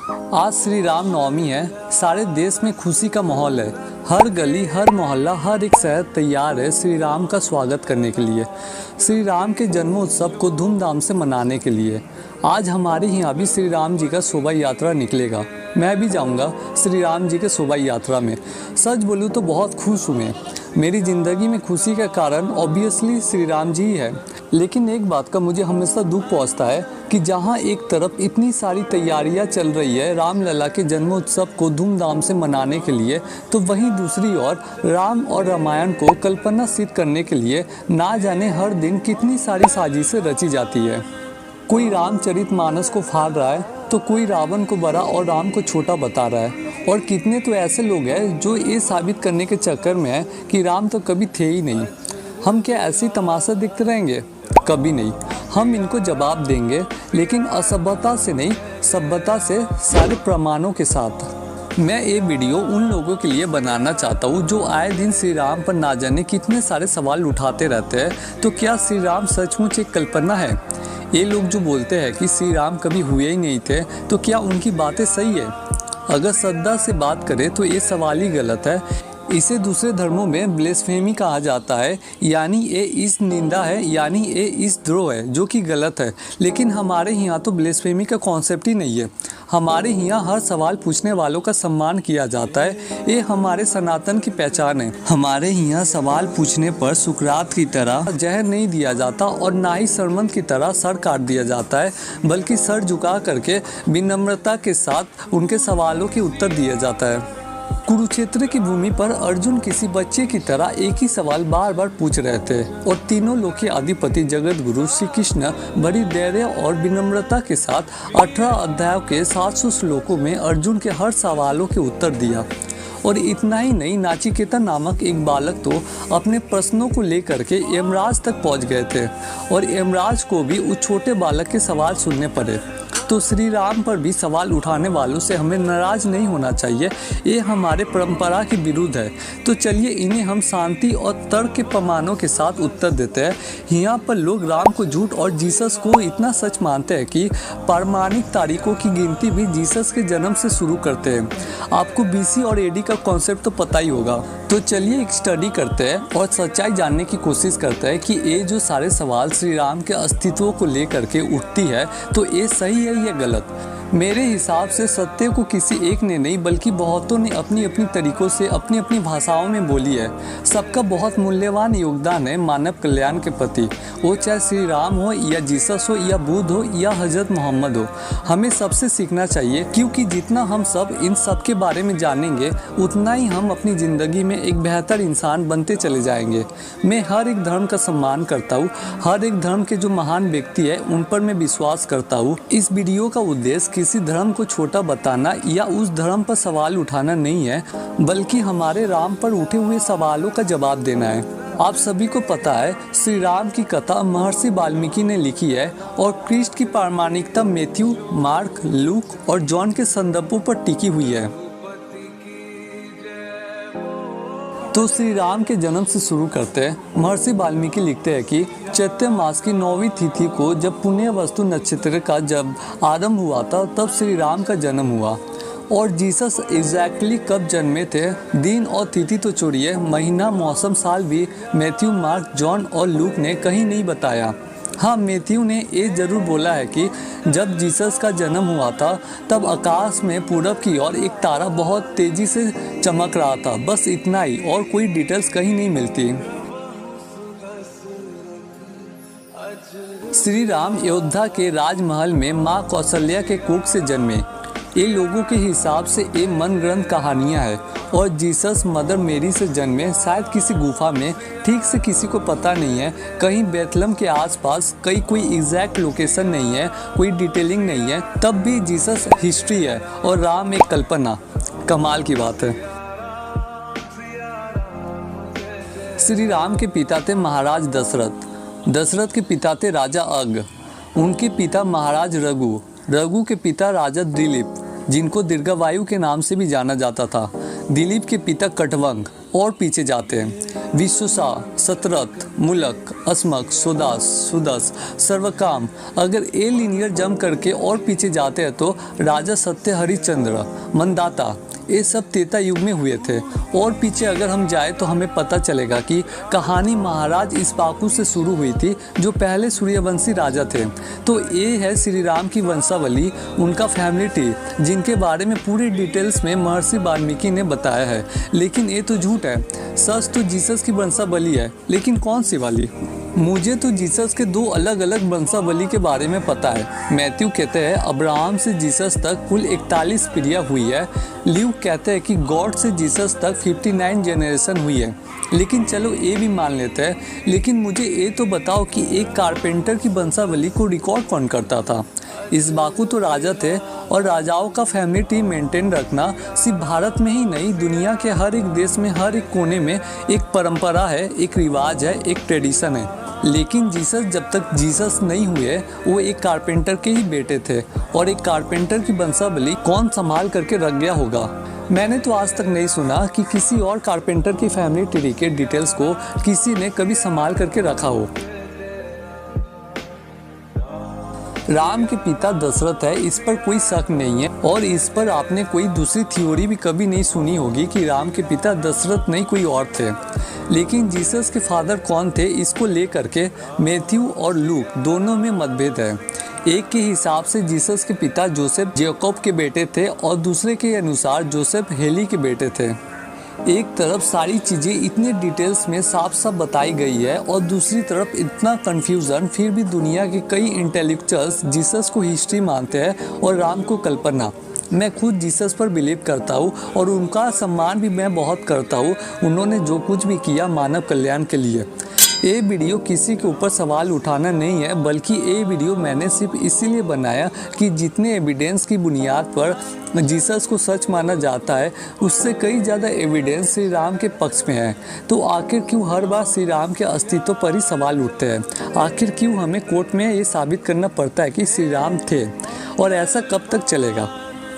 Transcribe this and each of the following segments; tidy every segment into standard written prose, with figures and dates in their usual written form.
आज श्री राम नवमी है। सारे देश में खुशी का माहौल है। हर गली, हर मोहल्ला, हर एक शहर तैयार है श्री राम का स्वागत करने के लिए, श्री राम के जन्मोत्सव को धूमधाम से मनाने के लिए। आज हमारे यहाँ भी श्री राम जी का शोभा यात्रा निकलेगा। मैं भी जाऊँगा श्री राम जी के शोभा यात्रा में। सच बोलूँ तो बहुत खुश हूँ मैं। मेरी ज़िंदगी में खुशी का कारण ऑब्वियसली श्री राम जी ही है। लेकिन एक बात का मुझे हमेशा दुख पहुंचता है कि जहां एक तरफ इतनी सारी तैयारियां चल रही है रामलला के जन्मोत्सव को धूमधाम से मनाने के लिए, तो वहीं दूसरी ओर राम और रामायण को कल्पना सिद्ध करने के लिए ना जाने हर दिन कितनी सारी साजिशें रची जाती है। कोई रामचरितमानस को फाड़ रहा है तो कोई रावण को बड़ा और राम को छोटा बता रहा है, और कितने तो ऐसे लोग हैं जो ये साबित करने के चक्कर में है कि राम तो कभी थे ही नहीं। हम क्या ऐसे ही तमाशा देखते रहेंगे? कभी नहीं। हम इनको जवाब देंगे, लेकिन असभ्यता से नहीं, सभ्यता से, सारे प्रमाणों के साथ। मैं ये वीडियो उन लोगों के लिए बनाना चाहता हूँ जो आए दिन श्री राम पर ना जाने कितने सारे सवाल उठाते रहते हैं। तो क्या श्री राम सचमुच एक कल्पना है? ये लोग जो बोलते हैं कि श्री राम कभी हुए ही नहीं थे, तो क्या उनकी बातें सही है? अगर श्रद्धा से बात करें तो ये सवाल ही गलत है। इसे दूसरे धर्मों में ब्लेस्फेमी कहा जाता है, यानी ये इस निंदा है, यानी ये इस द्रोह है, जो कि गलत है। लेकिन हमारे यहाँ तो ब्लेस्फेमी का कॉन्सेप्ट ही नहीं है। हमारे यहाँ हर सवाल पूछने वालों का सम्मान किया जाता है। ये हमारे सनातन की पहचान है। हमारे यहाँ सवाल पूछने पर सुकरात की तरह जहर नहीं दिया जाता और ना ही सरमंद की तरह सर काट दिया जाता है, बल्कि सर झुका करके विनम्रता के साथ उनके सवालों के उत्तर दिया जाता है। कुरुक्षेत्र की भूमि पर अर्जुन किसी बच्चे की तरह एक ही सवाल बार बार पूछ रहे थे, और तीनों लोक के अधिपति जगत गुरु श्री कृष्ण बड़ी धैर्य और विनम्रता के साथ 18 अध्यायों के 700 श्लोकों में अर्जुन के हर सवालों के उत्तर दिया। और इतना ही नहीं, नाचिकेता नामक एक बालक तो अपने प्रश्नों को लेकर के यमराज तक पहुंच गए थे, और यमराज को भी उस छोटे बालक के सवाल सुनने पड़े। तो श्री राम पर भी सवाल उठाने वालों से हमें नाराज नहीं होना चाहिए। ये हमारे परंपरा के विरुद्ध है। तो चलिए इन्हें हम शांति और तर्क के प्रमाणों के साथ उत्तर देते हैं। यहाँ पर लोग राम को झूठ और जीसस को इतना सच मानते हैं कि पारमाणिक तारीखों की गिनती भी जीसस के जन्म से शुरू करते हैं। आपको BC और AD का कॉन्सेप्ट तो पता ही होगा। तो चलिए एक स्टडी करते हैं और सच्चाई जानने की कोशिश करते हैं कि ये जो सारे सवाल श्री राम के अस्तित्व को लेकर के उठती है, तो ये सही है या गलत? मेरे हिसाब से सत्य को किसी एक ने नहीं, बल्कि बहुतों ने अपनी अपनी तरीकों से अपनी अपनी भाषाओं में बोली है। सबका बहुत मूल्यवान योगदान है मानव कल्याण के प्रति, वो चाहे श्री राम हो या जीसस हो या बुद्ध हो या हजरत मोहम्मद हो। हमें सबसे सीखना चाहिए, क्योंकि जितना हम सब इन सब के बारे में जानेंगे उतना ही हम अपनी ज़िंदगी में एक बेहतर इंसान बनते चले जाएंगे। मैं हर एक धर्म का सम्मान करता हूँ। हर एक धर्म के जो महान व्यक्ति है उन पर मैं विश्वास करता हूँ। इस वीडियो का उद्देश्य किसी धर्म को छोटा बताना या उस धर्म पर सवाल उठाना नहीं है, बल्कि हमारे राम पर उठे हुए सवालों का जवाब देना है। आप सभी को पता है श्री राम की कथा महर्षि वाल्मीकि ने लिखी है, और क्रिस्ट की प्रामाणिकता मैथ्यू, मार्क, लूक और जॉन के संदर्भों पर टिकी हुई है। तो श्री राम के जन्म से शुरू करते हैं। महर्षि वाल्मीकि लिखते हैं कि चैत्र मास की 9वीं तिथि को जब पुण्य वस्तु नक्षत्र का जब आरंभ हुआ था, तब श्री राम का जन्म हुआ। और जीसस एग्जैक्टली कब जन्मे थे, दिन और तिथि तो छोड़िए, महीना, मौसम, साल भी मैथ्यू, मार्क, जॉन और लूक ने कहीं नहीं बताया। हाँ, मैथ्यू ने ये जरूर बोला है कि जब जीसस का जन्म हुआ था तब आकाश में पूरब की ओर एक तारा बहुत तेजी से चमक रहा था। बस इतना ही, और कोई डिटेल्स कहीं नहीं मिलती। श्री राम अयोध्या के राजमहल में माँ कौशल्या के कोख से जन्मे। ये लोगों के हिसाब से ये मन ग्रंथ कहानियाँ हैं। और जीसस मदर मेरी से जन्मे, शायद किसी गुफा में, ठीक से किसी को पता नहीं है, कहीं बेथलम के आसपास। कोई एग्जैक्ट लोकेशन नहीं है, कोई डिटेलिंग नहीं है। तब भी जीसस हिस्ट्री है और राम एक कल्पना। कमाल की बात है। श्री राम के पिता थे महाराज दशरथ। दशरथ के पिता थे राजा अग। उनके पिता महाराज रघु। रघु के पिता राजा दिलीप, जिनको दीर्घायु के नाम से भी जाना जाता था। दिलीप के पिता कटवंग और पीछे जाते हैं। विश्वसा, सतरथ, मुलक, अस्मक, सुदास, सुदस, सर्वकाम। अगर ए लीनियर जंप करके और पीछे जाते हैं तो राजा सत्य हरिश्चंद्र, मंदाता, ये सब त्रेता युग में हुए थे। और पीछे अगर हम जाए तो हमें पता चलेगा कि कहानी महाराज इक्ष्वाकु से शुरू हुई थी, जो पहले सूर्यवंशी राजा थे। तो ये है श्री राम की वंशावली, उनका फैमिली ट्री, जिनके बारे में पूरे डिटेल्स में महर्षि वाल्मीकि ने बताया है। लेकिन ये तो झूठ है। सच तो जीसस की वंशावली है, लेकिन कौन सी वाली? मुझे तो जीसस के 2 अलग अलग वंशावली के बारे में पता है। मैथ्यू कहते हैं अब्राहम से जीसस तक कुल 41 पीढ़ियाँ हुई है। ल्यूक कहते हैं कि गॉड से जीसस तक 59 जनरेशन हुई है। लेकिन चलो ये भी मान लेते हैं। लेकिन मुझे ये तो बताओ कि एक कारपेंटर की वंशावली को रिकॉर्ड कौन करता था? इक्ष्वाकु तो राजा थे, और राजाओं का फैमिली ट्री मेंटेन रखना सिर्फ भारत में ही नहीं, दुनिया के हर एक देश में, हर एक कोने में एक परंपरा है, एक रिवाज है, एक ट्रेडिशन है। लेकिन जीसस जब तक जीसस नहीं हुए, वो एक कारपेंटर के ही बेटे थे, और एक कारपेंटर की वंशावली कौन संभाल करके रख गया होगा? मैंने तो आज तक नहीं सुना कि किसी और कारपेंटर की फैमिली ट्री के डिटेल्स को किसी ने कभी संभाल करके रखा हो। राम के पिता दशरथ है, इस पर कोई शक नहीं है। और इस पर आपने कोई दूसरी थ्योरी भी कभी नहीं सुनी होगी कि राम के पिता दशरथ नहीं कोई और थे। लेकिन जीसस के फादर कौन थे, इसको लेकर के मैथ्यू और लूक दोनों में मतभेद है। एक के हिसाब से जीसस के पिता जोसेफ जैकब के बेटे थे, और दूसरे के अनुसार जोसेफ हेली के बेटे थे। एक तरफ सारी चीज़ें इतने डिटेल्स में साफ साफ बताई गई है, और दूसरी तरफ इतना कन्फ्यूज़न, फिर भी दुनिया के कई इंटेलेक्चुअल्स जीसस को हिस्ट्री मानते हैं और राम को कल्पना। मैं खुद जीसस पर बिलीव करता हूँ, और उनका सम्मान भी मैं बहुत करता हूँ। उन्होंने जो कुछ भी किया मानव कल्याण के लिए। ये वीडियो किसी के ऊपर सवाल उठाना नहीं है, बल्कि ये वीडियो मैंने सिर्फ इसीलिए बनाया कि जितने एविडेंस की बुनियाद पर जीसस को सच माना जाता है, उससे कई ज़्यादा एविडेंस श्री राम के पक्ष में है। तो आखिर क्यों हर बार श्री राम के अस्तित्व पर ही सवाल उठते हैं? आखिर क्यों हमें कोर्ट में ये साबित करना पड़ता है कि श्री राम थे? और ऐसा कब तक चलेगा?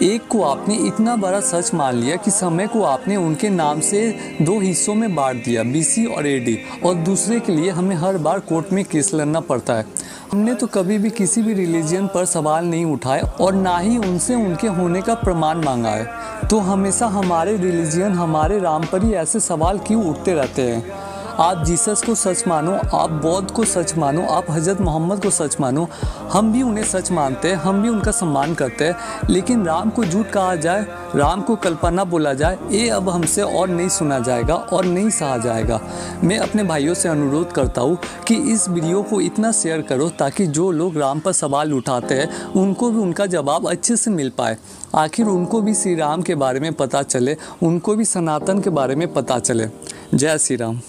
एक को आपने इतना बड़ा सच मान लिया कि समय को आपने उनके नाम से 2 हिस्सों में बांट दिया, BC और AD, और दूसरे के लिए हमें हर बार कोर्ट में केस लड़ना पड़ता है। हमने तो कभी भी किसी भी रिलीजन पर सवाल नहीं उठाए, और ना ही उनसे उनके होने का प्रमाण मांगा है। तो हमेशा हमारे रिलीजन, हमारे राम पर ही ऐसे सवाल क्यों उठते रहते हैं? आप जीसस को सच मानो, आप बौद्ध को सच मानो, आप हज़रत मोहम्मद को सच मानो, हम भी उन्हें सच मानते हैं, हम भी उनका सम्मान करते हैं। लेकिन राम को झूठ कहा जाए, राम को कल्पना बोला जाए, ये अब हमसे और नहीं सुना जाएगा और नहीं सहा जाएगा। मैं अपने भाइयों से अनुरोध करता हूँ कि इस वीडियो को इतना शेयर करो ताकि जो लोग राम पर सवाल उठाते हैं उनको भी उनका जवाब अच्छे से मिल पाए। आखिर उनको भी श्री राम के बारे में पता चले, उनको भी सनातन के बारे में पता चले। जय श्री राम।